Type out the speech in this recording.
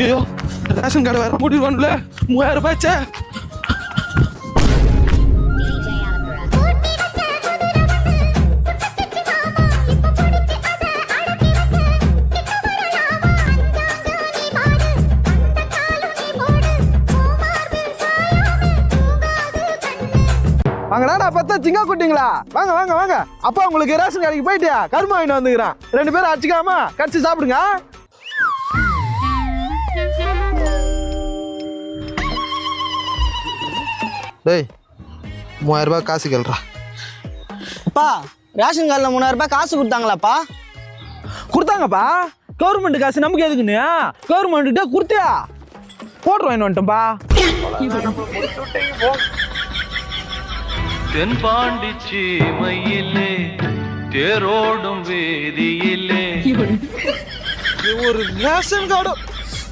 ஐயோ ration card வேற முடிவுல 3000 ரூபாய்ச்சே. வாங்கடா பார்த்தா சிங்கா குட்டிங்களா, வாங்க வாங்க வாங்க. அப்பா உங்களுக்கு ரேஷன் கடைக்கு போயிட்டியா, கரும்பு வாங்கிட்டு வந்துக்கிறேன். 2 பேரும் அடிச்சுக்காம கடிச்சு சாப்பிடுங்க. டேய் 3000 ரூபாய் காசு கேள்றா. அப்பா ரேஷன் கார்டில் 3000 ரூபாய் காசு கொடுத்தாங்களாப்பா? கொடுத்தாங்கப்பா. கவர்மெண்ட் காசு நமக்கு எதுக்குன்னு கவர்மெண்ட்டு கொடுத்தியா போட்டு வாங்கிட்டு வந்துட்டோம்ப்பா. தென்பாண்டிச்சி மயிலே தேரோடும் வேதியிலே ஒரு ரேஷன் கார்டு